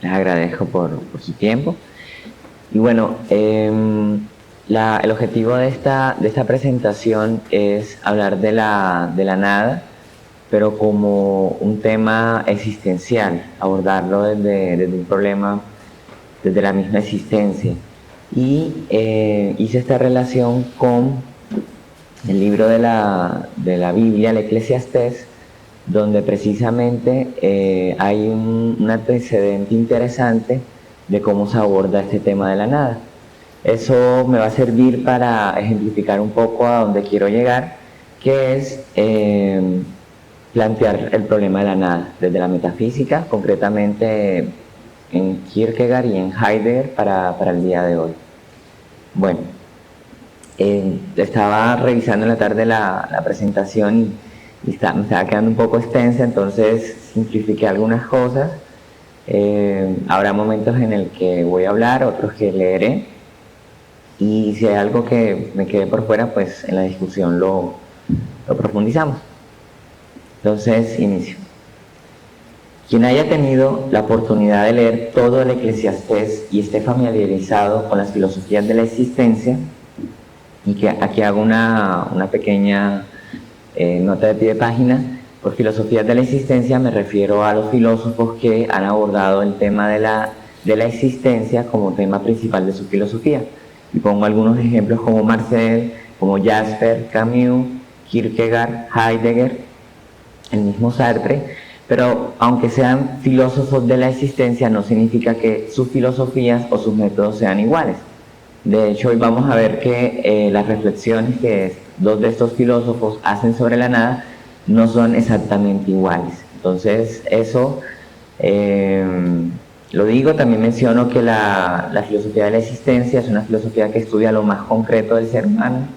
Les agradezco por su tiempo. Y bueno, el objetivo de esta presentación es hablar de la nada, pero como un tema existencial, abordarlo desde un problema, desde la misma existencia. Y hice esta relación con el libro de la Biblia, el Eclesiastés, donde precisamente hay un antecedente interesante de cómo se aborda este tema de la nada. Eso me va a servir para ejemplificar un poco a dónde quiero llegar, que es plantear el problema de la nada desde la metafísica, concretamente en Kierkegaard y en Heidegger para el día de hoy. Bueno, estaba revisando en la tarde la presentación y me estaba quedando un poco extensa, entonces simplifiqué algunas cosas. Habrá momentos en el que voy a hablar, otros que leeré, y si hay algo que me quede por fuera, pues en la discusión lo profundizamos. Entonces, inicio. Quien haya tenido la oportunidad de leer todo el Eclesiastés y esté familiarizado con las filosofías de la existencia, y que aquí hago una pequeña nota de pie de página. Por filosofías de la existencia me refiero a los filósofos que han abordado el tema de la existencia como tema principal de su filosofía. Y pongo algunos ejemplos como Marcel, como Jasper, Camus, Kierkegaard, Heidegger, el mismo Sartre. Pero aunque sean filósofos de la existencia, no significa que sus filosofías o sus métodos sean iguales. De hecho, hoy vamos a ver que las reflexiones que dos de estos filósofos hacen sobre la nada no son exactamente iguales. Entonces, eso lo digo. También menciono que la filosofía de la existencia es una filosofía que estudia lo más concreto del ser humano,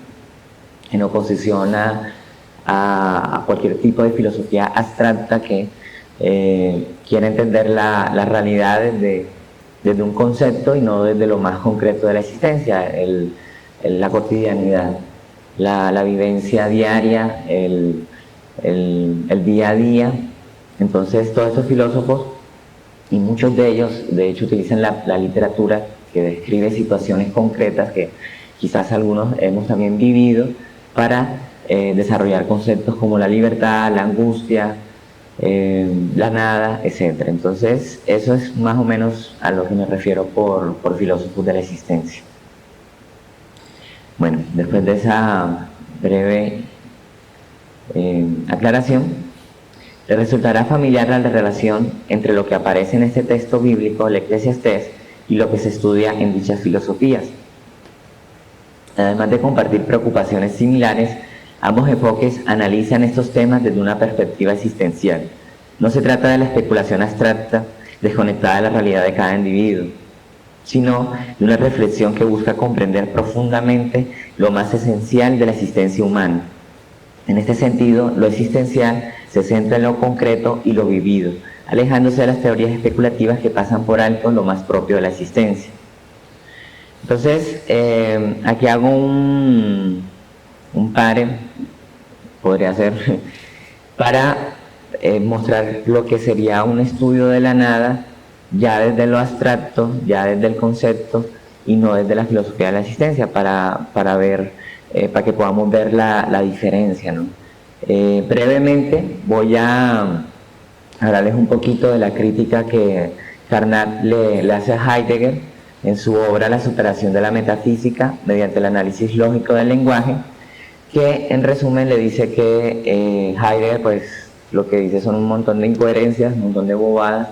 en oposición a cualquier tipo de filosofía abstracta que quiere entender la realidad desde un concepto y no desde lo más concreto de la existencia, la cotidianidad, la vivencia diaria, el día a día. Entonces todos estos filósofos, y muchos de ellos de hecho utilizan la literatura que describe situaciones concretas que quizás algunos hemos también vivido para desarrollar conceptos como la libertad, la angustia, la nada, etc. Entonces, eso es más o menos a lo que me refiero por filósofos de la existencia. Bueno, después de esa breve aclaración, le resultará familiar la relación entre lo que aparece en este texto bíblico, el Eclesiastés, y lo que se estudia en dichas filosofías. Además de compartir preocupaciones similares, ambos enfoques analizan estos temas desde una perspectiva existencial. No se trata de la especulación abstracta, desconectada de la realidad de cada individuo, sino de una reflexión que busca comprender profundamente lo más esencial de la existencia humana. En este sentido, lo existencial se centra en lo concreto y lo vivido, alejándose de las teorías especulativas que pasan por alto lo más propio de la existencia. Entonces, aquí hago un pare, podría ser, para mostrar lo que sería un estudio de la nada, ya desde lo abstracto, ya desde el concepto, y no desde la filosofía de la existencia, para ver, para que podamos ver la diferencia, ¿no? Brevemente voy a hablarles un poquito de la crítica que Carnot le hace a Heidegger en su obra La superación de la metafísica mediante el análisis lógico del lenguaje, que en resumen le dice que Heidegger pues lo que dice son un montón de incoherencias, un montón de bobadas,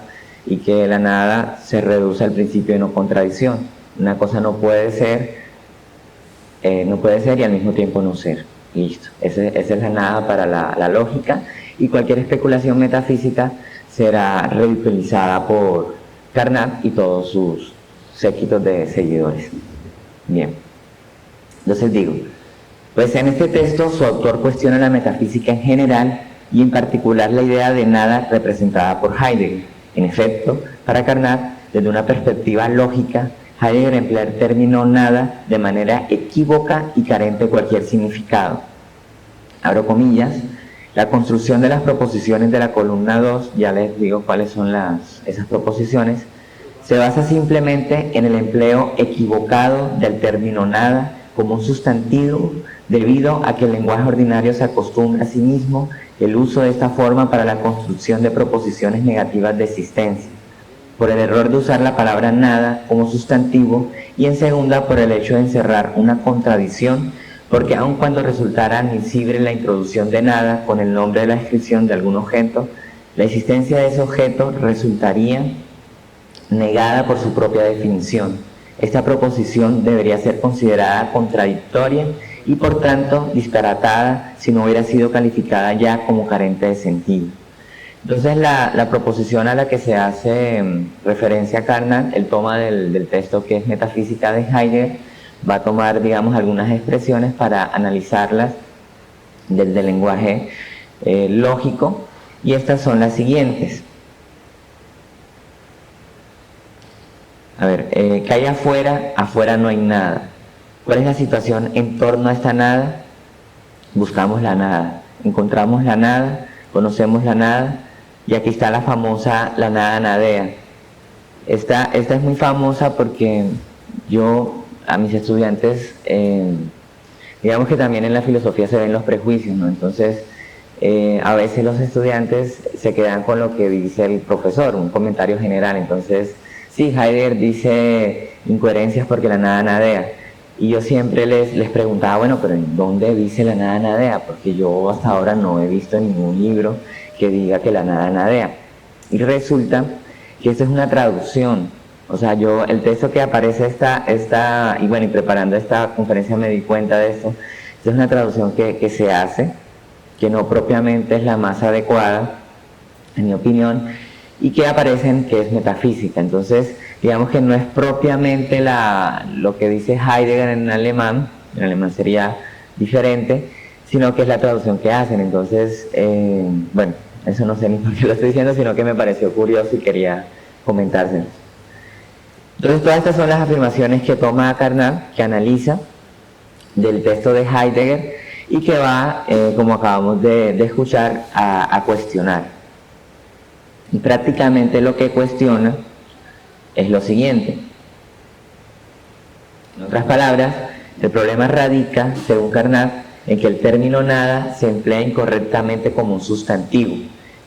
y que la nada se reduce al principio de no contradicción. Una cosa no puede ser y al mismo tiempo no ser. Listo, esa es la nada para la lógica, y cualquier especulación metafísica será ridiculizada por Carnot y todos sus séquitos de seguidores. Bien, entonces digo, pues en este texto su autor cuestiona la metafísica en general y en particular la idea de nada representada por Heidegger. En efecto, para Carnot, desde una perspectiva lógica, Heidegger emplea el término nada de manera equívoca y carente de cualquier significado. Abro comillas, la construcción de las proposiciones de la columna 2, ya les digo cuáles son esas proposiciones, se basa simplemente en el empleo equivocado del término nada como un sustantivo, debido a que el lenguaje ordinario se acostumbra a sí mismo el uso de esta forma para la construcción de proposiciones negativas de existencia, por el error de usar la palabra nada como sustantivo, y en segunda por el hecho de encerrar una contradicción, porque aun cuando resultara admisible la introducción de nada con el nombre de la descripción de algún objeto, la existencia de ese objeto resultaría negada por su propia definición. Esta proposición debería ser considerada contradictoria y por tanto disparatada si no hubiera sido calificada ya como carente de sentido. Entonces la proposición a la que se hace referencia Carnap, él toma del texto que es Metafísica de Heidegger, va a tomar, digamos, algunas expresiones para analizarlas desde el lenguaje lógico, y estas son las siguientes. A ver, ¿qué hay afuera? Afuera no hay nada. ¿Cuál es la situación en torno a esta nada? Buscamos la nada, encontramos la nada, conocemos la nada, y aquí está la famosa la nada nadea. Esta es muy famosa porque yo a mis estudiantes, digamos que también en la filosofía se ven los prejuicios, ¿no? Entonces, a veces los estudiantes se quedan con lo que dice el profesor, un comentario general. Entonces, sí, Heidegger dice incoherencias porque la nada nadea. Y yo siempre les preguntaba, bueno, pero ¿en dónde dice la nada nadea? Porque yo hasta ahora no he visto ningún libro que diga que la nada nadea. Y resulta que esto es una traducción. O sea, el texto que aparece y bueno, y preparando esta conferencia me di cuenta de esto. Esta es una traducción que se hace, que no propiamente es la más adecuada, en mi opinión, y que aparecen que es metafísica. Entonces, digamos que no es propiamente lo que dice Heidegger en alemán sería diferente, sino que es la traducción que hacen. Entonces, bueno, eso no sé ni por qué lo estoy diciendo, sino que me pareció curioso y quería comentárselo. Entonces, todas estas son las afirmaciones que toma Carnap, que analiza del texto de Heidegger y que va, como acabamos de escuchar, a cuestionar. Y prácticamente lo que cuestiona es lo siguiente. En otras palabras, el problema radica, según Carnap, en que el término nada se emplea incorrectamente como un sustantivo.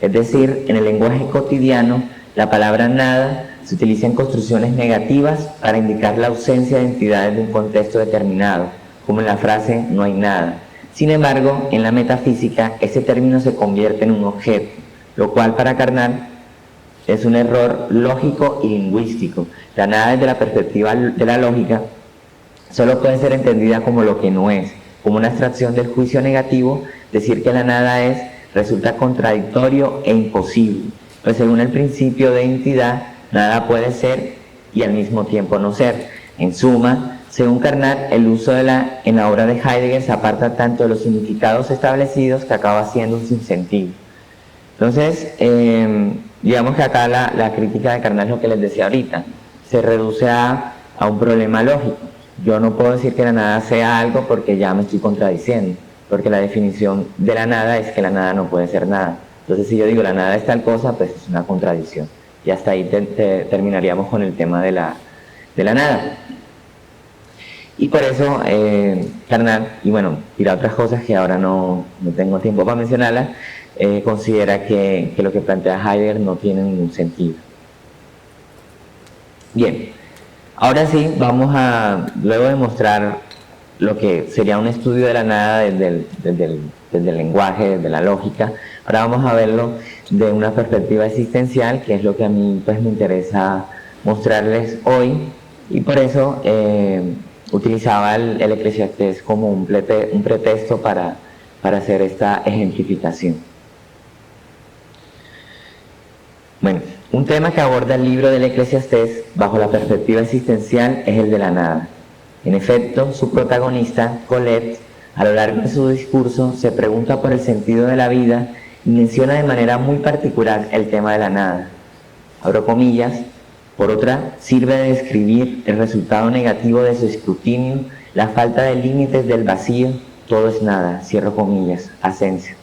Es decir, en el lenguaje cotidiano, la palabra nada se utiliza en construcciones negativas para indicar la ausencia de entidades de un contexto determinado, como en la frase no hay nada. Sin embargo, en la metafísica, ese término se convierte en un objeto, lo cual para Carnap es un error lógico y lingüístico. La nada desde la perspectiva de la lógica solo puede ser entendida como lo que no es, como una abstracción del juicio negativo. Decir que la nada resulta contradictorio e imposible, pues según el principio de entidad, nada puede ser y al mismo tiempo no ser. En suma, según Carnap, el uso en la obra de Heidegger se aparta tanto de los significados establecidos que acaba siendo un sinsentido. Entonces, digamos que acá la crítica de Carnap es lo que les decía ahorita, se reduce a un problema lógico. Yo no puedo decir que la nada sea algo porque ya me estoy contradiciendo, porque la definición de la nada es que la nada no puede ser nada. Entonces, si yo digo la nada es tal cosa, pues es una contradicción. Y hasta ahí terminaríamos con el tema de la nada. Y por eso Carnap, y bueno, dirá otras cosas que ahora no tengo tiempo para mencionarlas, considera que lo que plantea Heidegger no tiene ningún sentido. Bien, ahora sí vamos luego de mostrar lo que sería un estudio de la nada desde el lenguaje, desde la lógica, ahora vamos a verlo de una perspectiva existencial, que es lo que a mí pues me interesa mostrarles hoy, y por eso utilizaba el Eclesiastés como un pretexto para hacer esta ejemplificación. Bueno, un tema que aborda el libro del Eclesiastés bajo la perspectiva existencial es el de la nada. En efecto, su protagonista, Colette, a lo largo de su discurso se pregunta por el sentido de la vida y menciona de manera muy particular el tema de la nada. Abro comillas. Por otra, sirve de describir el resultado negativo de su escrutinio, la falta de límites del vacío, todo es nada, cierro comillas, Asensio.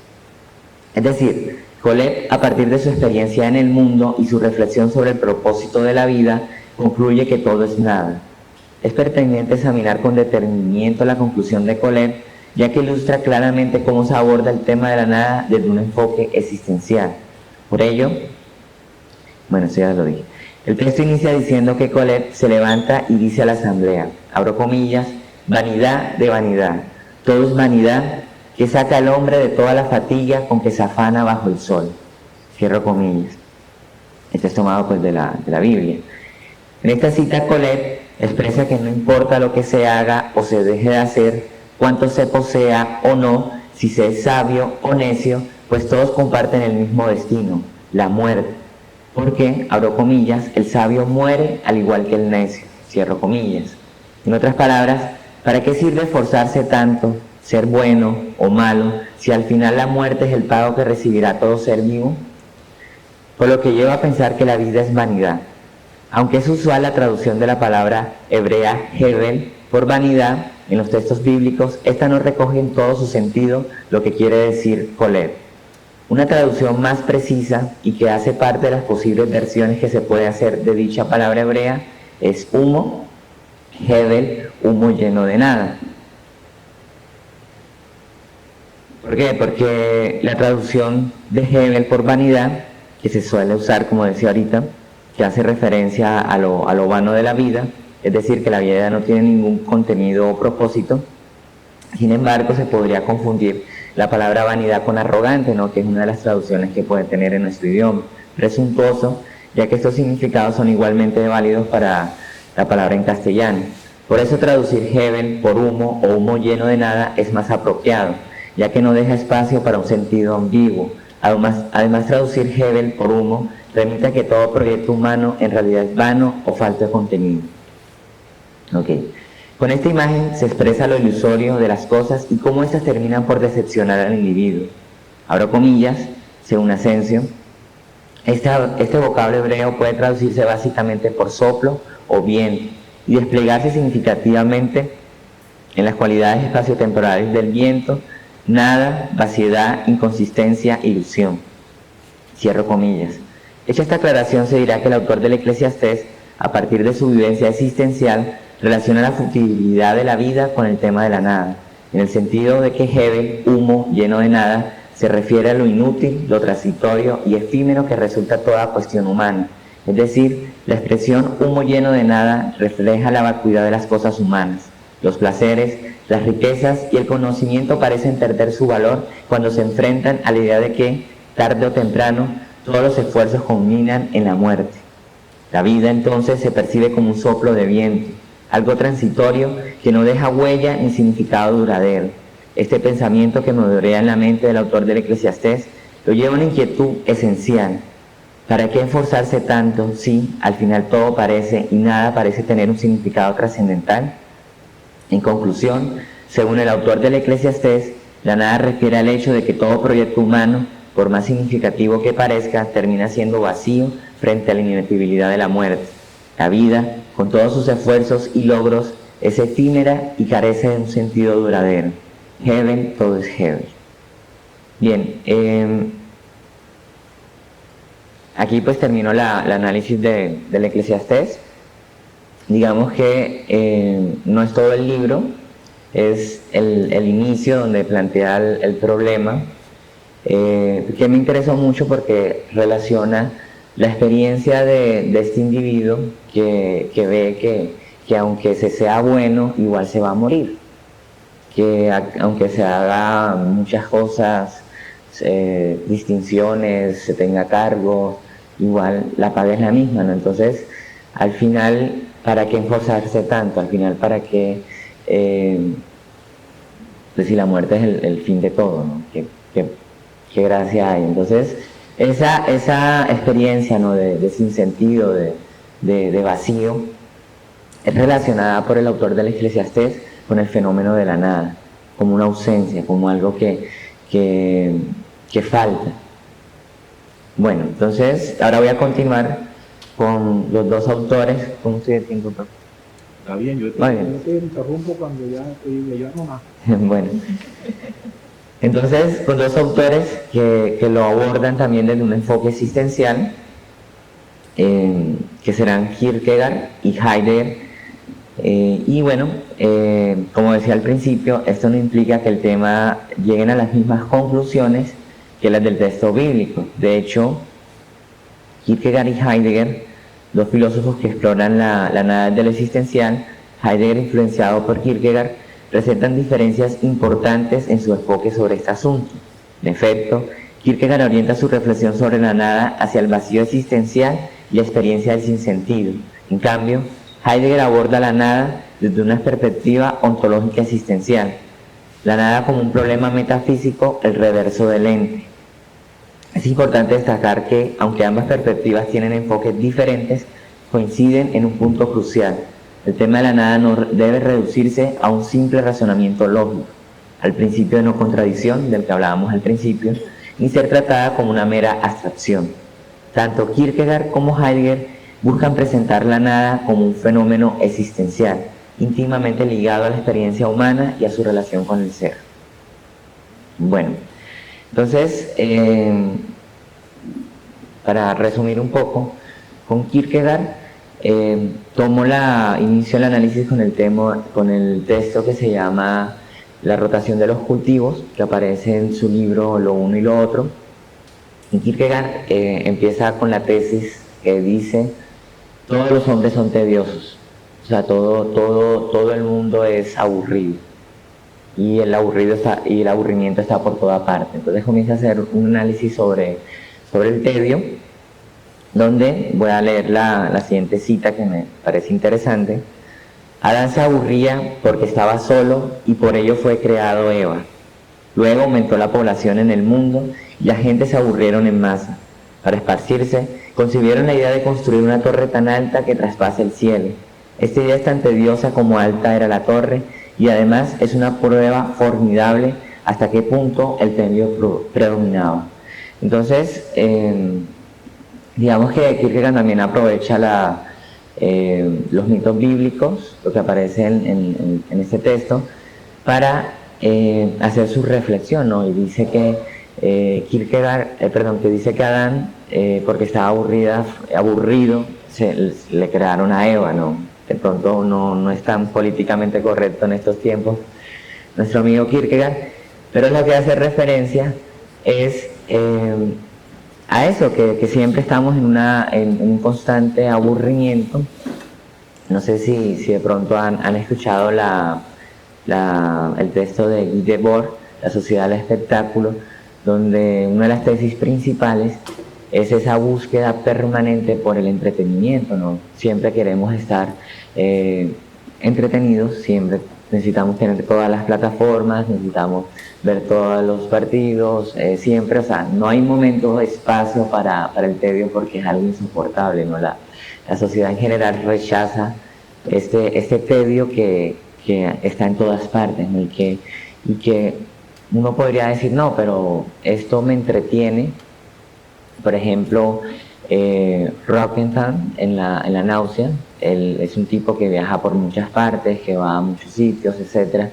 Es decir, Colette, a partir de su experiencia en el mundo y su reflexión sobre el propósito de la vida, concluye que todo es nada. Es pertinente examinar con detenimiento la conclusión de Colette, ya que ilustra claramente cómo se aborda el tema de la nada desde un enfoque existencial. Por ello, bueno, eso ya lo dije. El texto inicia diciendo que Colette se levanta y dice a la asamblea, abro comillas, vanidad de vanidad, todo es vanidad que saca al hombre de toda la fatiga con que se afana bajo el sol. Cierro comillas. Este es tomado pues de la Biblia. En esta cita Colette expresa que no importa lo que se haga o se deje de hacer, cuánto se posea o no, si se es sabio o necio, pues todos comparten el mismo destino, la muerte. Porque, abro comillas, el sabio muere al igual que el necio, cierro comillas. En otras palabras, ¿para qué sirve esforzarse tanto, ser bueno o malo, si al final la muerte es el pago que recibirá todo ser vivo? Por lo que lleva a pensar que la vida es vanidad. Aunque es usual la traducción de la palabra hebrea hevel por vanidad en los textos bíblicos, esta no recoge en todo su sentido lo que quiere decir Colette. Una traducción más precisa y que hace parte de las posibles versiones que se puede hacer de dicha palabra hebrea es humo, hevel, humo lleno de nada. ¿Por qué? Porque la traducción de hevel por vanidad, que se suele usar, como decía ahorita, que hace referencia a lo vano de la vida, es decir, que la vida no tiene ningún contenido o propósito. Sin embargo, se podría confundir la palabra vanidad con arrogante, ¿no? Que es una de las traducciones que puede tener en nuestro idioma. Presuntuoso, ya que estos significados son igualmente válidos para la palabra en castellano. Por eso traducir hevel por humo o humo lleno de nada es más apropiado, ya que no deja espacio para un sentido ambiguo. Además traducir hevel por humo remite a que todo proyecto humano en realidad es vano o falta de contenido. Okay. Con esta imagen se expresa lo ilusorio de las cosas y cómo éstas terminan por decepcionar al individuo. Abro comillas, según Asensio, este vocablo hebreo puede traducirse básicamente por soplo o viento y desplegarse significativamente en las cualidades espaciotemporales del viento, nada, vaciedad, inconsistencia, ilusión. Cierro comillas. Hecha esta aclaración, se dirá que el autor del Eclesiastés, a partir de su vivencia existencial, relaciona la futilidad de la vida con el tema de la nada, en el sentido de que hevel, humo lleno de nada, se refiere a lo inútil, lo transitorio y efímero que resulta toda cuestión humana. Es decir, la expresión humo lleno de nada refleja la vacuidad de las cosas humanas. Los placeres, las riquezas y el conocimiento parecen perder su valor cuando se enfrentan a la idea de que, tarde o temprano, todos los esfuerzos culminan en la muerte. La vida entonces se percibe como un soplo de viento, algo transitorio que no deja huella ni significado duradero. Este pensamiento que modorea en la mente del autor del Eclesiastés lo lleva a una inquietud esencial. ¿Para qué esforzarse tanto si al final todo parece y nada parece tener un significado trascendental? En conclusión, según el autor del Eclesiastés, la nada refiere al hecho de que todo proyecto humano, por más significativo que parezca, termina siendo vacío frente a la inevitabilidad de la muerte. La vida, con todos sus esfuerzos y logros, es efímera y carece de un sentido duradero. Heaven, todo es heaven. Bien, aquí pues terminó el análisis del Eclesiastés. Digamos que no es todo el libro, es el inicio donde plantea el problema, que me interesó mucho porque relaciona la experiencia de este individuo que ve que aunque se sea bueno, igual se va a morir, que aunque se haga muchas cosas, distinciones, se tenga cargo, igual la paga es la misma, ¿no? Entonces, al final, ¿para qué esforzarse tanto? Al final, ¿para qué? Pues si la muerte es el fin de todo, ¿no? ¿Qué gracia hay? Entonces, esa experiencia, ¿no? de sinsentido, de vacío, es relacionada por el autor del Eclesiastés con el fenómeno de la nada, como una ausencia, como algo que falta. Bueno, entonces, ahora voy a continuar con los dos autores. ¿Cómo estoy de tiempo? Está bien, yo te interrumpo cuando ya no más. Bueno, entonces con dos autores que lo abordan también desde un enfoque existencial. que serán Kierkegaard y Heidegger. Y bueno, como decía al principio, esto no implica que el tema lleguen a las mismas conclusiones que las del texto bíblico. De hecho, Kierkegaard y Heidegger, dos filósofos que exploran la nada de lo existencial, Heidegger influenciado por Kierkegaard, presentan diferencias importantes en su enfoque sobre este asunto. En efecto, Kierkegaard orienta su reflexión sobre la nada hacia el vacío existencial y la experiencia del sinsentido. En cambio, Heidegger aborda la nada desde una perspectiva ontológica existencial. La nada como un problema metafísico, el reverso del ente. Es importante destacar que, aunque ambas perspectivas tienen enfoques diferentes, coinciden en un punto crucial. El tema de la nada no debe reducirse a un simple razonamiento lógico, al principio de no contradicción, del que hablábamos al principio, ni ser tratada como una mera abstracción. Tanto Kierkegaard como Heidegger buscan presentar la nada como un fenómeno existencial, íntimamente ligado a la experiencia humana y a su relación con el ser. Bueno, entonces, para resumir un poco, con Kierkegaard inicio el análisis con el texto que se llama La rotación de los cultivos, que aparece en su libro Lo uno y lo otro. Y Kierkegaard empieza con la tesis que dice: todos los hombres son tediosos, o sea, todo el mundo es aburrido, y el aburrimiento está por toda parte. Entonces comienza a hacer un análisis sobre el tedio, donde voy a leer la siguiente cita que me parece interesante. Adán se aburría porque estaba solo y por ello fue creado Eva. Luego aumentó la población en el mundo y la gente se aburrieron en masa. Para esparcirse, concibieron la idea de construir una torre tan alta que traspase el cielo. Esta idea es tan tediosa como alta era la torre, y además es una prueba formidable hasta qué punto el tedio predominaba. Entonces, digamos que Kierkegaard también aprovecha los mitos bíblicos, lo que aparece en este texto, para hacer su reflexión, ¿no? Y dice que dice que Adán, porque estaba aburrido, le crearon a Eva, ¿no? De pronto no es tan políticamente correcto en estos tiempos nuestro amigo Kierkegaard, pero lo que hace referencia es a eso, que siempre estamos en un constante aburrimiento. No sé si de pronto han escuchado el texto de Guy Debord, La sociedad del espectáculo, donde una de las tesis principales es esa búsqueda permanente por el entretenimiento, ¿no? Siempre queremos estar entretenidos, siempre necesitamos tener todas las plataformas, necesitamos ver todos los partidos, siempre, o sea, no hay momento o espacio para el tedio porque es algo insoportable, ¿no? La sociedad en general rechaza este tedio que está en todas partes, ¿no? y que uno podría decir, no, pero esto me entretiene. Por ejemplo, Rockenthal en la náusea, él es un tipo que viaja por muchas partes, que va a muchos sitios, etc.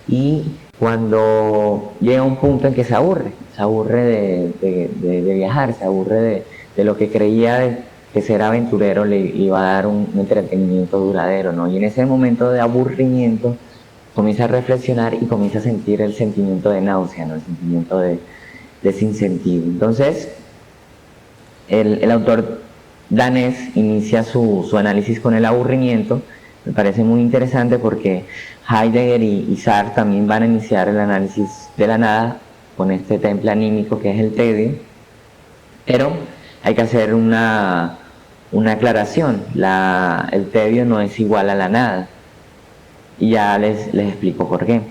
Y cuando llega un punto en que se aburre de viajar, se aburre de lo que creía que ser aventurero le iba a dar un entretenimiento duradero, ¿no? Y en ese momento de aburrimiento comienza a reflexionar y comienza a sentir el sentimiento de náusea, ¿no? El sentimiento de sinsentido. Entonces, el autor danés inicia su análisis con el aburrimiento. Me parece muy interesante porque Heidegger y Sartre también van a iniciar el análisis de la nada con este temple anímico que es el tedio, pero hay que hacer una aclaración. El tedio no es igual a la nada, y ya les explico por qué.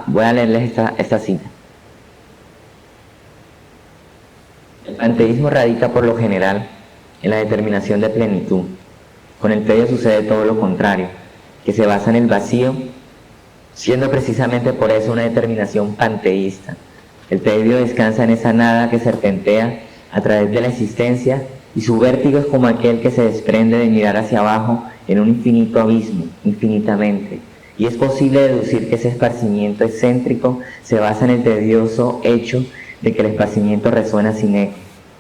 Voy a leerles esta cita. El panteísmo radica por lo general en la determinación de plenitud. Con el tedio sucede todo lo contrario, que se basa en el vacío, siendo precisamente por eso una determinación panteísta. El tedio descansa en esa nada que serpentea a través de la existencia, y su vértigo es como aquel que se desprende de mirar hacia abajo en un infinito abismo, infinitamente. Y es posible deducir que ese esparcimiento excéntrico se basa en el tedioso hecho de que el esparcimiento resuena sin eco,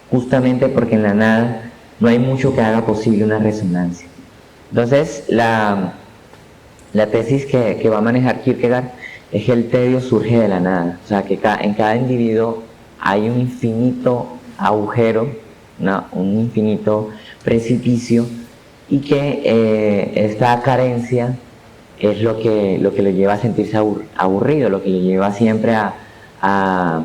justamente porque en la nada no hay mucho que haga posible una resonancia. Entonces, la tesis que va a manejar Kierkegaard es que el tedio surge de la nada, o sea, que en cada individuo hay un infinito agujero, un infinito precipicio, y que esta carencia es lo que le lleva a sentirse aburrido, lo que le lleva siempre a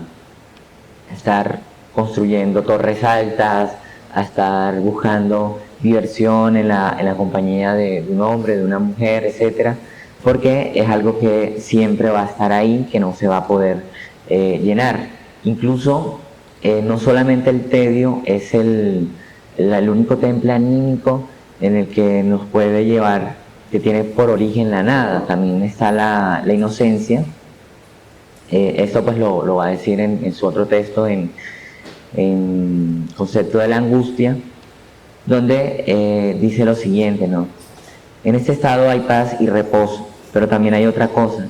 estar construyendo torres altas, a estar buscando diversión en la compañía de un hombre, de una mujer, etcétera, porque es algo que siempre va a estar ahí, que no se va a poder llenar. Incluso no solamente el tedio es el único temple anímico en el que nos puede llevar, que tiene por origen la nada, también está la inocencia. Esto pues lo va a decir en su otro texto, en Concepto de la Angustia, donde dice lo siguiente, ¿no? En este estado hay paz y reposo, pero también hay otra cosa.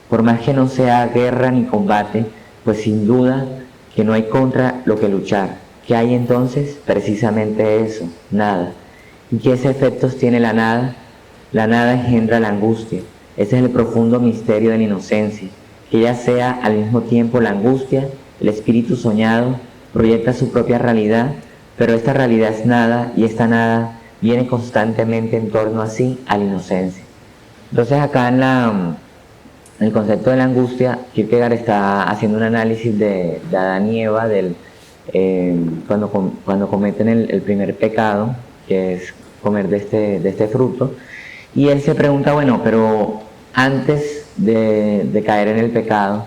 Por más que no sea guerra ni combate, pues sin duda que no hay contra lo que luchar. ¿Qué hay entonces? Precisamente eso, nada. ¿Y qué efectos tiene la nada? La nada engendra la angustia. Ese es el profundo misterio de la inocencia, que ella sea al mismo tiempo la angustia, el espíritu soñado, proyecta su propia realidad, pero esta realidad es nada, y esta nada viene constantemente en torno así a la inocencia. Entonces acá en el concepto de la angustia, Kierkegaard está haciendo un análisis de Adán y Eva cuando cometen el primer pecado, que es comer de este fruto, y él se pregunta, bueno, pero antes de caer en el pecado,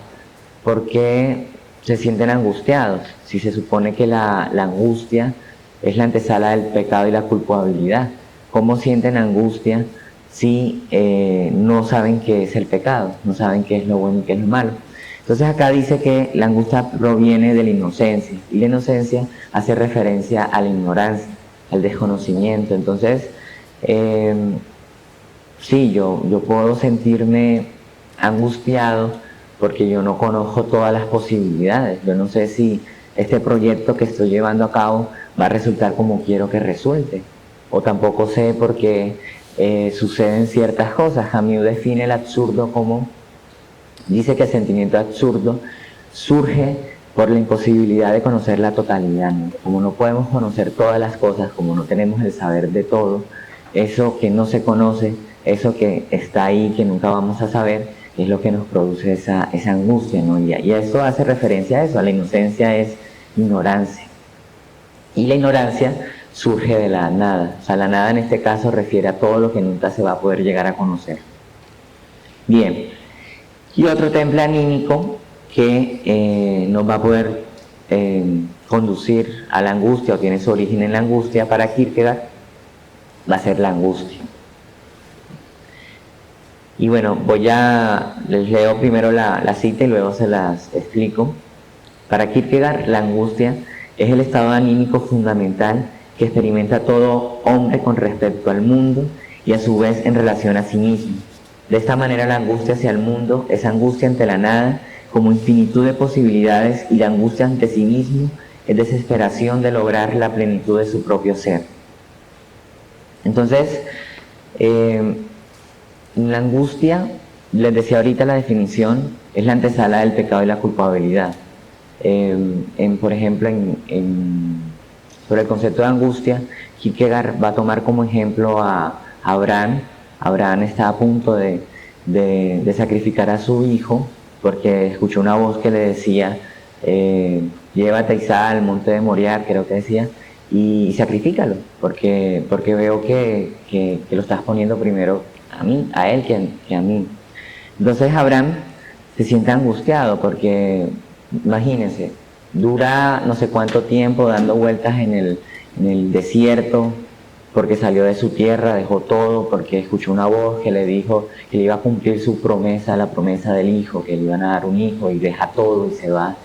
¿por qué se sienten angustiados? Si se supone que la angustia es la antesala del pecado y la culpabilidad. ¿Cómo sienten angustia si no saben qué es el pecado, no saben qué es lo bueno y qué es lo malo? Entonces acá dice que la angustia proviene de la inocencia, y la inocencia hace referencia a la ignorancia, al desconocimiento. Entonces, sí, yo puedo sentirme angustiado porque yo no conozco todas las posibilidades. Yo no sé si este proyecto que estoy llevando a cabo va a resultar como quiero que resulte, o tampoco sé por qué suceden ciertas cosas. Camus define el absurdo como, dice que el sentimiento absurdo surge por la imposibilidad de conocer la totalidad, ¿no? Como no podemos conocer todas las cosas, como no tenemos el saber de todo, eso que no se conoce, eso que está ahí, que nunca vamos a saber, es lo que nos produce esa angustia, ¿no? Y eso hace referencia a eso, a la inocencia es ignorancia. Y la ignorancia surge de la nada, o sea, la nada en este caso refiere a todo lo que nunca se va a poder llegar a conocer. Bien, y otro temple anímico que nos va a poder conducir a la angustia, o tiene su origen en la angustia para Kierkegaard, va a ser la angustia. Y bueno, les leo primero la cita y luego se las explico. Para Kierkegaard, la angustia es el estado anímico fundamental que experimenta todo hombre con respecto al mundo y a su vez en relación a sí mismo. De esta manera la angustia hacia el mundo es angustia ante la nada como infinitud de posibilidades, y la angustia ante sí mismo es desesperación de lograr la plenitud de su propio ser. Entonces, la angustia, les decía ahorita la definición, es la antesala del pecado y la culpabilidad. Por ejemplo, sobre el concepto de angustia, Kierkegaard va a tomar como ejemplo a Abraham. Abraham está a punto de sacrificar a su hijo porque escuchó una voz que le decía, llévate a Isaac al monte de Moriah, creo que decía, y sacrifícalo, porque veo que lo estás poniendo primero a él que a mí. Entonces Abraham se siente angustiado porque, imagínense, dura no sé cuánto tiempo dando vueltas en el desierto, porque salió de su tierra, dejó todo, porque escuchó una voz que le dijo que le iba a cumplir su promesa, la promesa del hijo, que le iban a dar un hijo, y deja todo y se va.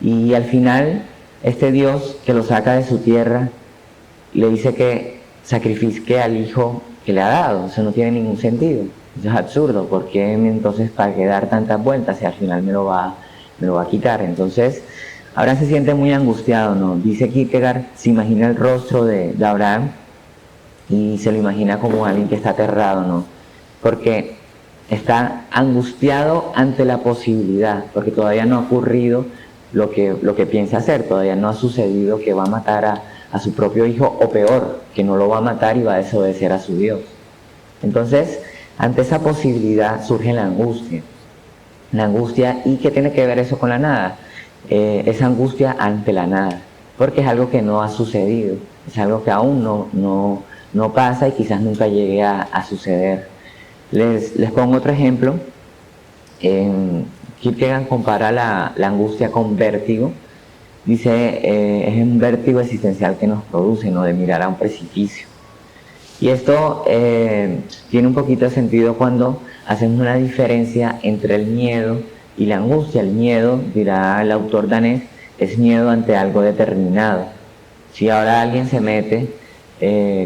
Y al final, este Dios que lo saca de su tierra, le dice que sacrifique al hijo que le ha dado. Eso no tiene ningún sentido, eso es absurdo. ¿Por qué entonces para qué dar tantas vueltas si al final me lo va a quitar? Entonces Ahora se siente muy angustiado, ¿no? Dice Kierkegaard, se imagina el rostro de Abraham y se lo imagina como alguien que está aterrado, ¿no? Porque está angustiado ante la posibilidad, porque todavía no ha ocurrido lo que piensa hacer, todavía no ha sucedido que va a matar a su propio hijo, o peor, que no lo va a matar y va a desobedecer a su Dios. Entonces, ante esa posibilidad surge la angustia. La angustia, ¿y qué tiene que ver eso con la nada? Esa angustia ante la nada, porque es algo que no ha sucedido, es algo que aún no pasa y quizás nunca llegue a suceder. Les pongo otro ejemplo. Kierkegaard compara la angustia con vértigo. Dice, es un vértigo existencial que nos produce, ¿no? De mirar a un precipicio. Y esto tiene un poquito de sentido cuando hacemos una diferencia entre el miedo y la angustia. El miedo, dirá el autor danés, es miedo ante algo determinado. Si ahora alguien se mete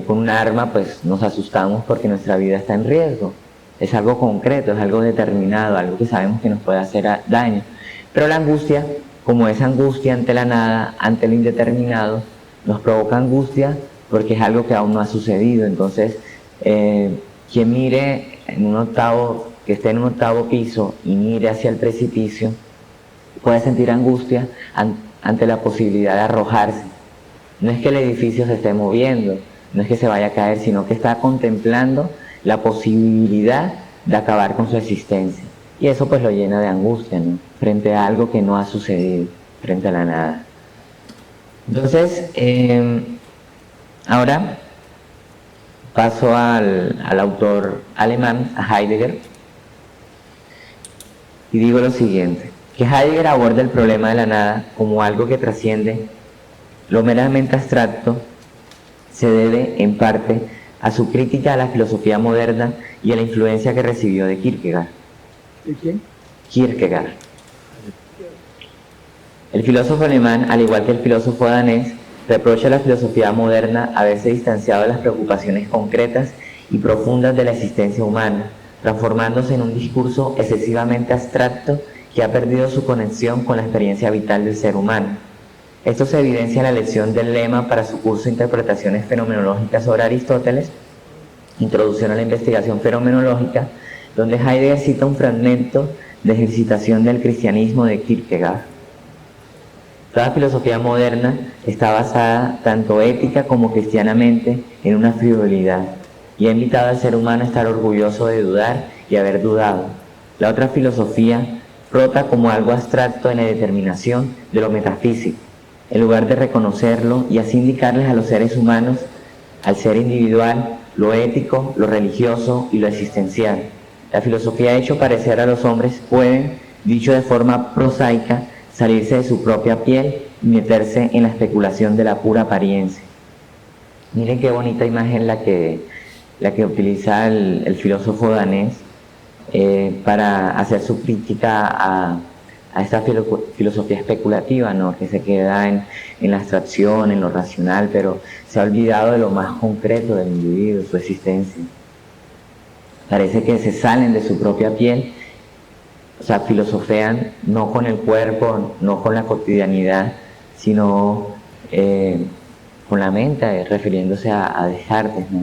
con un arma, pues nos asustamos porque nuestra vida está en riesgo. Es algo concreto, es algo determinado, algo que sabemos que nos puede hacer daño. Pero la angustia, como es angustia ante la nada, ante lo indeterminado, nos provoca angustia porque es algo que aún no ha sucedido. Entonces, quien mire que esté en un octavo piso y mire hacia el precipicio, puede sentir angustia ante la posibilidad de arrojarse. No es que el edificio se esté moviendo, no es que se vaya a caer, sino que está contemplando la posibilidad de acabar con su existencia. Y eso pues lo llena de angustia, ¿no? Frente a algo que no ha sucedido, frente a la nada. Entonces, ahora paso al autor alemán, a Heidegger, y digo lo siguiente, que Heidegger aborda el problema de la nada como algo que trasciende lo meramente abstracto, se debe en parte a su crítica a la filosofía moderna y a la influencia que recibió de Kierkegaard. ¿De quién? Kierkegaard. El filósofo alemán, al igual que el filósofo danés, reprocha a la filosofía moderna haberse distanciado de las preocupaciones concretas y profundas de la existencia humana, transformándose en un discurso excesivamente abstracto que ha perdido su conexión con la experiencia vital del ser humano. Esto se evidencia en la elección del lema para su curso Interpretaciones Fenomenológicas sobre Aristóteles, Introducción a la Investigación Fenomenológica, donde Heidegger cita un fragmento de Ejercitación del Cristianismo de Kierkegaard. Toda filosofía moderna está basada, tanto ética como cristianamente, en una frivolidad, y ha invitado al ser humano a estar orgulloso de dudar y haber dudado. La otra filosofía brota como algo abstracto en la determinación de lo metafísico, en lugar de reconocerlo y así indicarles a los seres humanos, al ser individual, lo ético, lo religioso y lo existencial. La filosofía ha hecho parecer a los hombres pueden, dicho de forma prosaica, salirse de su propia piel y meterse en la especulación de la pura apariencia. Miren qué bonita imagen la que utiliza el filósofo danés para hacer su crítica a esta filosofía especulativa, ¿no? Que se queda en la abstracción, en lo racional, pero se ha olvidado de lo más concreto del individuo, su existencia. Parece que se salen de su propia piel, o sea, filosofean no con el cuerpo, no con la cotidianidad, sino con la mente, refiriéndose a Descartes, ¿no?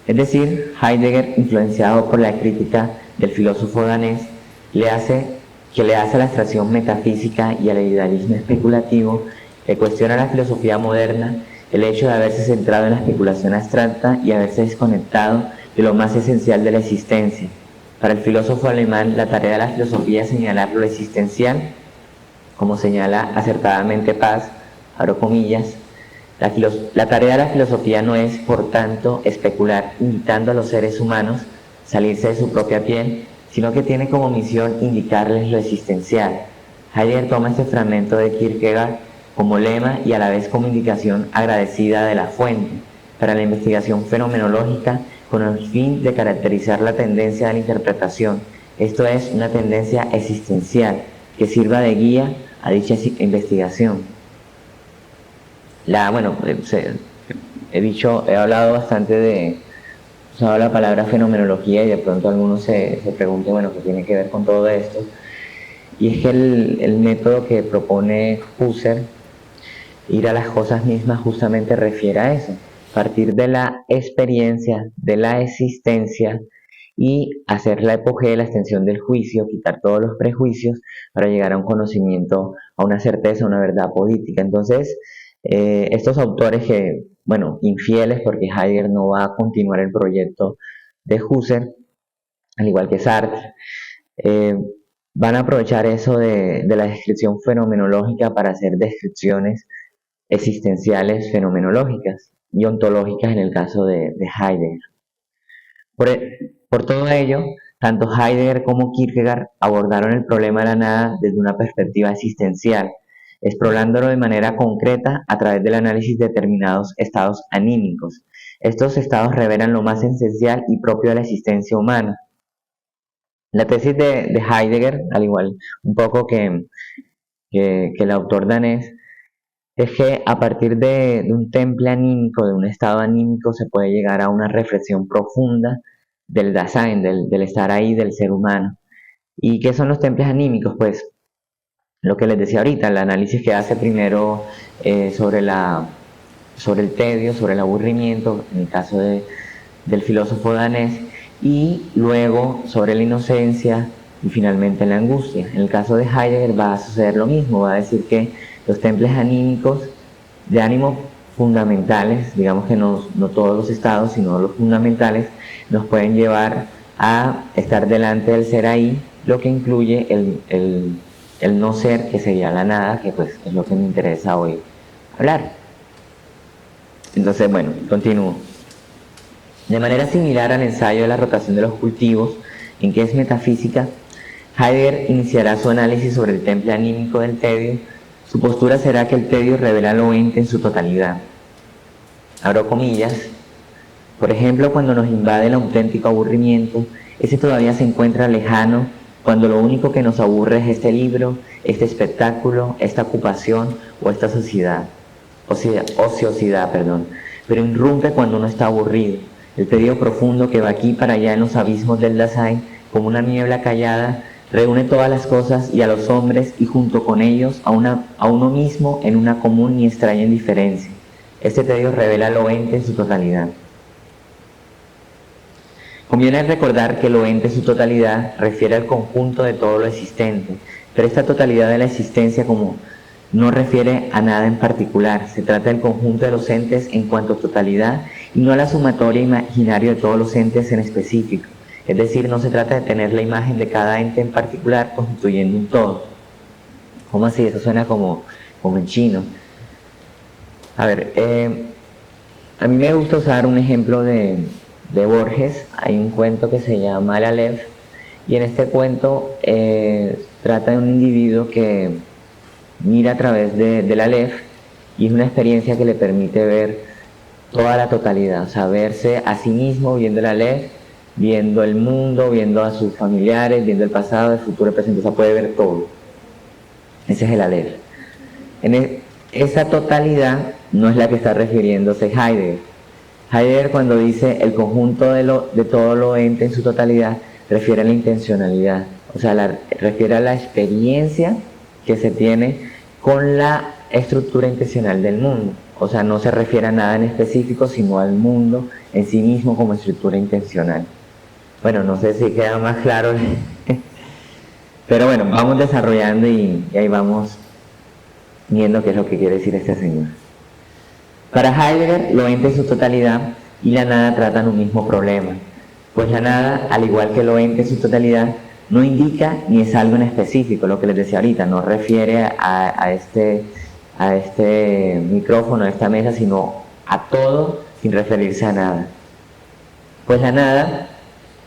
Es decir, Heidegger, influenciado por la crítica del filósofo danés, le hace a la abstracción metafísica y al idealismo especulativo, le cuestiona a la filosofía moderna el hecho de haberse centrado en la especulación abstracta y haberse desconectado de lo más esencial de la existencia. Para el filósofo alemán, la tarea de la filosofía es señalar lo existencial, como señala acertadamente Paz, abro comillas. La tarea de la filosofía no es, por tanto, especular, invitando a los seres humanos a salirse de su propia piel, sino que tiene como misión indicarles lo existencial. Heidegger toma este fragmento de Kierkegaard como lema y a la vez como indicación agradecida de la fuente para la investigación fenomenológica con el fin de caracterizar la tendencia de la interpretación, esto es, una tendencia existencial que sirva de guía a dicha investigación. He hablado bastante de usado la palabra fenomenología y de pronto algunos se pregunten, bueno, ¿qué tiene que ver con todo esto? y es que el método que propone Husserl, ir a las cosas mismas, justamente refiere a eso, partir de la experiencia, de la existencia, y hacer la epogea, la extensión del juicio, quitar todos los prejuicios para llegar a un conocimiento, a una certeza, a una verdad política. Entonces, estos autores que, bueno, infieles porque Heidegger no va a continuar el proyecto de Husserl, al igual que Sartre, van a aprovechar eso de la descripción fenomenológica para hacer descripciones existenciales fenomenológicas y ontológicas en el caso de Heidegger. Por todo ello, tanto Heidegger como Kierkegaard abordaron el problema de la nada desde una perspectiva existencial, explorándolo de manera concreta a través del análisis de determinados estados anímicos. Estos estados revelan lo más esencial y propio de la existencia humana. La tesis de Heidegger, al igual un poco que el autor danés, es que a partir de un temple anímico, de un estado anímico, se puede llegar a una reflexión profunda del Dasein, del estar ahí, del ser humano. ¿Y qué son los temples anímicos? Pues lo que les decía ahorita, el análisis que hace primero sobre el tedio, sobre el aburrimiento, en el caso del filósofo danés, y luego sobre la inocencia y finalmente la angustia. En el caso de Heidegger va a suceder lo mismo, va a decir que los temples anímicos de ánimo fundamentales, digamos que no todos los estados, sino los fundamentales, nos pueden llevar a estar delante del ser ahí, lo que incluye el no ser, que sería la nada, que pues es lo que me interesa hoy hablar. Entonces, bueno, continúo. De manera similar al ensayo de la rotación de los cultivos, en que es metafísica, Heidegger iniciará su análisis sobre el temple anímico del tedio. Su postura será que el tedio revela lo ente en su totalidad. Abro comillas. Por ejemplo, cuando nos invade el auténtico aburrimiento, ese todavía se encuentra lejano cuando lo único que nos aburre es este libro, este espectáculo, esta ocupación o esta ociosidad, pero irrumpe cuando uno está aburrido. El tedio profundo que va aquí para allá en los abismos del Dasein, como una niebla callada, reúne todas las cosas y a los hombres y junto con ellos a uno mismo en una común y extraña indiferencia. Este tedio revela lo ente en su totalidad. Conviene recordar que lo ente en su totalidad refiere al conjunto de todo lo existente, pero esta totalidad de la existencia como no refiere a nada en particular, se trata del conjunto de los entes en cuanto a totalidad y no a la sumatoria imaginaria de todos los entes en específico. Es decir, no se trata de tener la imagen de cada ente en particular constituyendo un todo. ¿Cómo así? Eso suena como en chino. A ver, a mí me gusta usar un ejemplo de Borges. Hay un cuento que se llama El Aleph, y en este cuento trata de un individuo que mira a través del Aleph, y es una experiencia que le permite ver toda la totalidad, o sea, verse a sí mismo viendo el Aleph, viendo el mundo, viendo a sus familiares, viendo el pasado, el futuro, el presente, o sea, puede ver todo. Ese es el Aleph. Esa totalidad no es la que está refiriéndose Heidegger. Heidegger, cuando dice el conjunto de todo lo ente en su totalidad, refiere a la intencionalidad, o sea, refiere a la experiencia que se tiene con la estructura intencional del mundo. O sea, no se refiere a nada en específico, sino al mundo en sí mismo como estructura intencional. Bueno, no sé si queda más claro, pero bueno, vamos desarrollando y ahí vamos viendo qué es lo que quiere decir este señor. Para Heidegger, lo ente en su totalidad y la nada tratan un mismo problema, pues la nada, al igual que lo ente en su totalidad, no indica ni es algo en específico, lo que les decía ahorita, no refiere a este micrófono, a esta mesa, sino a todo sin referirse a nada. Pues la nada,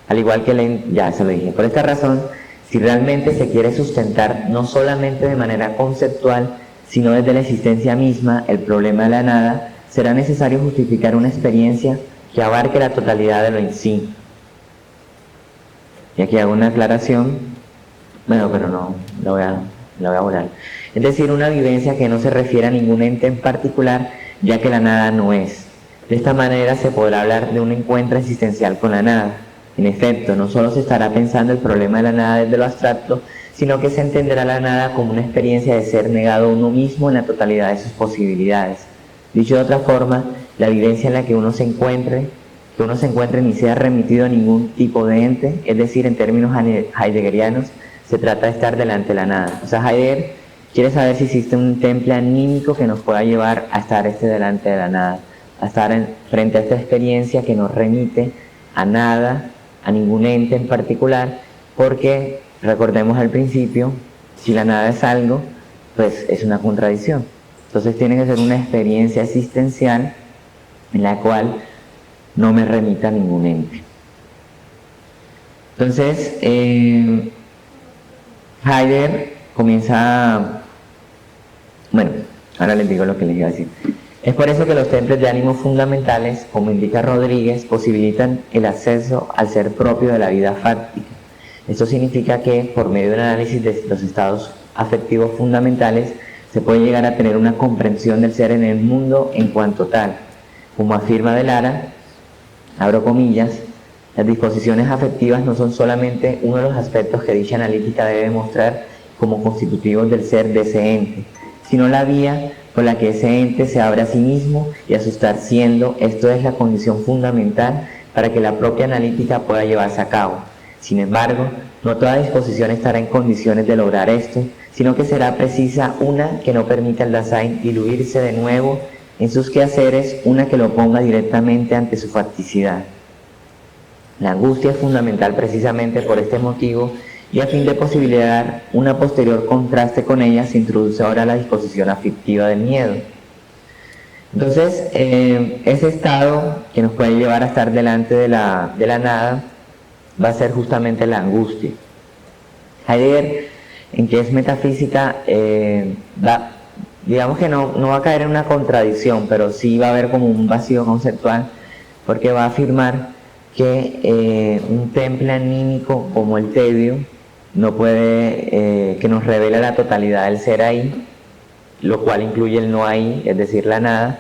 al igual que ya se lo dije, por esta razón, si realmente se quiere sustentar no solamente de manera conceptual, sino desde la existencia misma, el problema de la nada, será necesario justificar una experiencia que abarque la totalidad de lo en sí. Y aquí hago una aclaración, bueno, pero no, lo voy a borrar. Es decir, una vivencia que no se refiere a ningún ente en particular, ya que la nada no es. De esta manera se podrá hablar de un encuentro existencial con la nada. En efecto, no solo se estará pensando el problema de la nada desde lo abstracto, sino que se entenderá la nada como una experiencia de ser negado a uno mismo en la totalidad de sus posibilidades. Dicho de otra forma, la vivencia en la que uno se encuentre ni sea remitido a ningún tipo de ente, es decir, en términos heideggerianos, se trata de estar delante de la nada. O sea, Heidegger quiere saber si existe un temple anímico que nos pueda llevar a estar delante de la nada, a estar frente a esta experiencia que nos remite a nada, a ningún ente en particular, porque, recordemos al principio, si la nada es algo, pues es una contradicción. Entonces tiene que ser una experiencia existencial en la cual no me remita a ningún ente. Entonces, Heidegger comienza, bueno, ahora les digo lo que les iba a decir. Es por eso que los templos de ánimo fundamentales, como indica Rodríguez, posibilitan el acceso al ser propio de la vida fáctica. Esto significa que, por medio de un análisis de los estados afectivos fundamentales, se puede llegar a tener una comprensión del ser en el mundo en cuanto tal. Como afirma De Lara, abro comillas, las disposiciones afectivas no son solamente uno de los aspectos que dicha analítica debe mostrar como constitutivos del ser de ese ente, sino la vía por la que ese ente se abre a sí mismo y a su estar siendo. Esto es la condición fundamental para que la propia analítica pueda llevarse a cabo. Sin embargo, no toda disposición estará en condiciones de lograr esto, sino que será precisa una que no permita al Dasein diluirse de nuevo en sus quehaceres, una que lo ponga directamente ante su facticidad. La angustia es fundamental precisamente por este motivo, y a fin de posibilitar una posterior contraste con ella, se introduce ahora la disposición afectiva del miedo. Entonces, ese estado que nos puede llevar a estar delante de la nada va a ser justamente la angustia. Heidegger, en que es metafísica, digamos que no va a caer en una contradicción, pero sí va a haber como un vacío conceptual, porque va a afirmar que un temple anímico como el tedio no puede, que nos revela la totalidad del ser ahí, lo cual incluye el no ahí, es decir, la nada,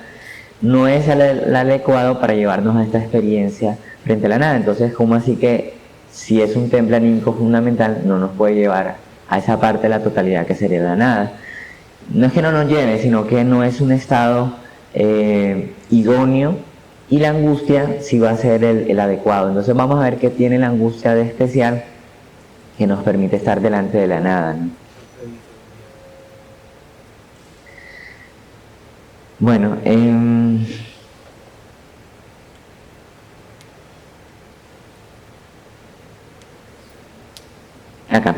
no es el adecuado para llevarnos a esta experiencia frente a la nada. Entonces, ¿cómo así que si es un temple anímico fundamental no nos puede llevar a esa parte de la totalidad que sería la nada? No es que no nos lleve, sino que no es un estado idóneo, y la angustia sí va a ser el adecuado. Entonces vamos a ver qué tiene la angustia de especial que nos permite estar delante de la nada, ¿no? Bueno, acá.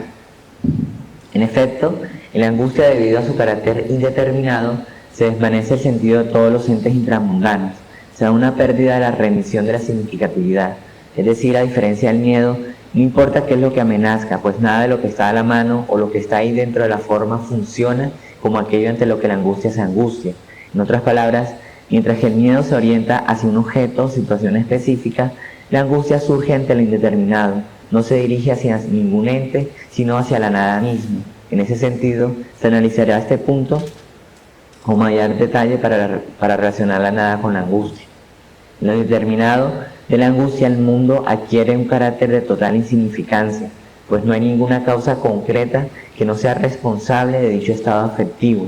En efecto, en la angustia, debido a su carácter indeterminado, se desvanece el sentido de todos los entes intramundanos. Se da una pérdida de la remisión de la significatividad. Es decir, a diferencia del miedo, no importa qué es lo que amenazca, pues nada de lo que está a la mano o lo que está ahí dentro de la forma funciona como aquello ante lo que la angustia se angustia. En otras palabras, mientras que el miedo se orienta hacia un objeto o situación específica, la angustia surge ante lo indeterminado, no se dirige hacia ningún ente, sino hacia la nada misma. En ese sentido, se analizará este punto con mayor detalle para relacionar la nada con la angustia. En lo determinado de la angustia, el mundo adquiere un carácter de total insignificancia, pues no hay ninguna causa concreta que no sea responsable de dicho estado afectivo.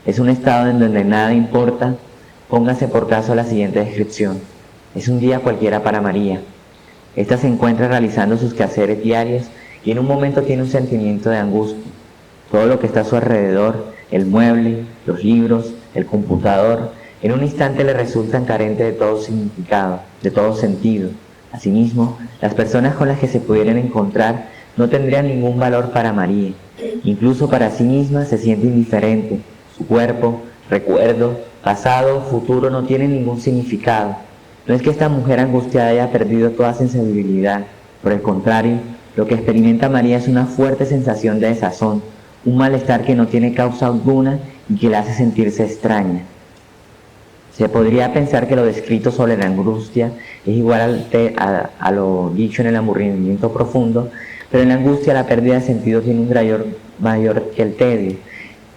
Es un estado en donde nada importa. Póngase por caso la siguiente descripción. Es un día cualquiera para María. Esta se encuentra realizando sus quehaceres diarios y en un momento tiene un sentimiento de angustia. Todo lo que está a su alrededor, el mueble, los libros, el computador, en un instante le resultan carentes de todo significado, de todo sentido. Asimismo, las personas con las que se pudieran encontrar no tendrían ningún valor para María. Incluso para sí misma se siente indiferente. Su cuerpo, recuerdo, pasado, futuro no tienen ningún significado. No es que esta mujer angustiada haya perdido toda sensibilidad. Por el contrario, lo que experimenta María es una fuerte sensación de desazón, un malestar que no tiene causa alguna y que la hace sentirse extraña. Se podría pensar que lo descrito sobre la angustia es igual a lo dicho en el aburrimiento profundo, pero en la angustia la pérdida de sentido tiene un grado mayor que el tedio.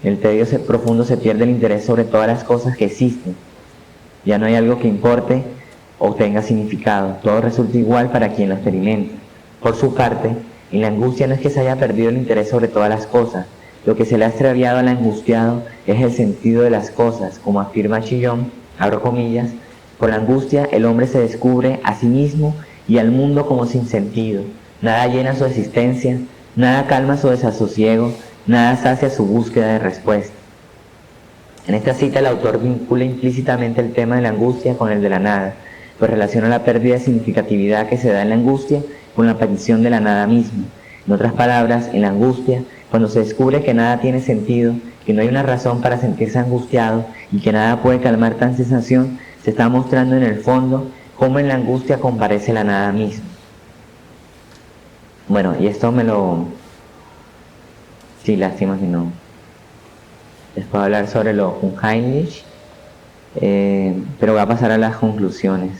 En el tedio profundo se pierde el interés sobre todas las cosas que existen. Ya no hay algo que importe o tenga significado, todo resulta igual para quien lo experimenta. Por su parte, En la angustia no es que se haya perdido el interés sobre todas las cosas. Lo que se le ha extraviado al angustiado es el sentido de las cosas, como afirma Chillón, abro comillas, por la angustia el hombre se descubre a sí mismo y al mundo como sin sentido. Nada llena su existencia, nada calma su desasosiego, nada sacia su búsqueda de respuesta. En esta cita el autor vincula implícitamente el tema de la angustia con el de la nada, pues relaciona la pérdida de significatividad que se da en la angustia con la aparición de la nada misma. En otras palabras, en la angustia, cuando se descubre que nada tiene sentido, que no hay una razón para sentirse angustiado y que nada puede calmar tan sensación, se está mostrando en el fondo cómo en la angustia comparece la nada misma. Bueno, y esto me lo... Sí, lástima si no. Les puedo hablar sobre lo Unheimlich, pero voy a pasar a las conclusiones.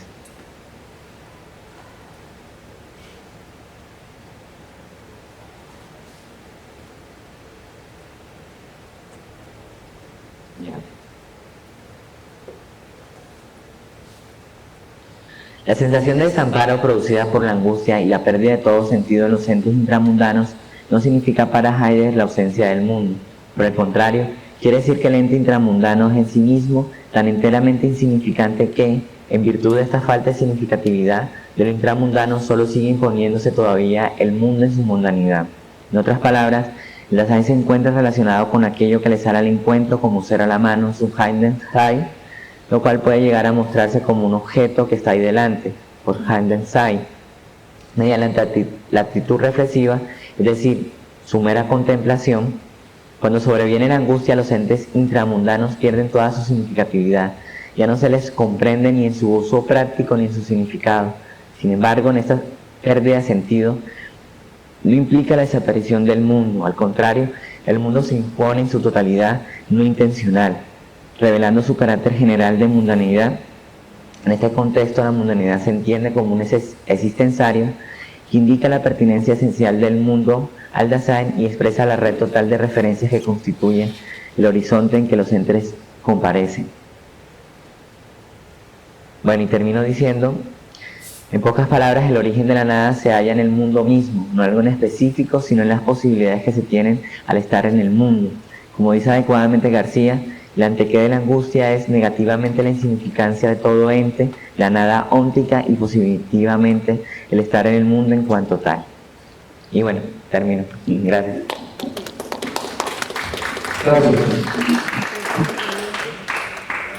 La sensación de desamparo producida por la angustia y la pérdida de todo sentido en los centros intramundanos no significa para Heidegger la ausencia del mundo. Por el contrario, quiere decir que el ente intramundano es en sí mismo tan enteramente insignificante que, en virtud de esta falta de significatividad de lo intramundano, solo sigue imponiéndose todavía el mundo en su mundanidad. En otras palabras, el Dasein se encuentra relacionado con aquello que le sale al encuentro como ser a la mano, su Heidensein, lo cual puede llegar a mostrarse como un objeto que está ahí delante, por Heidensein, mediante la actitud reflexiva, es decir, su mera contemplación. Cuando sobreviene la angustia, los entes intramundanos pierden toda su significatividad, ya no se les comprende ni en su uso práctico ni en su significado. Sin embargo, en esta pérdida de sentido no implica la desaparición del mundo, al contrario, el mundo se impone en su totalidad no intencional, revelando su carácter general de mundanidad. En este contexto, la mundanidad se entiende como un existenciario que indica la pertinencia esencial del mundo al Dasein y expresa la red total de referencias que constituyen el horizonte en que los entes comparecen. Bueno, y termino diciendo, en pocas palabras, el origen de la nada se halla en el mundo mismo, no algo en específico, sino en las posibilidades que se tienen al estar en el mundo. Como dice adecuadamente García, la antequé de la angustia es negativamente la insignificancia de todo ente, la nada óntica y positivamente el estar en el mundo en cuanto tal. Y bueno, termino. Gracias. Gracias.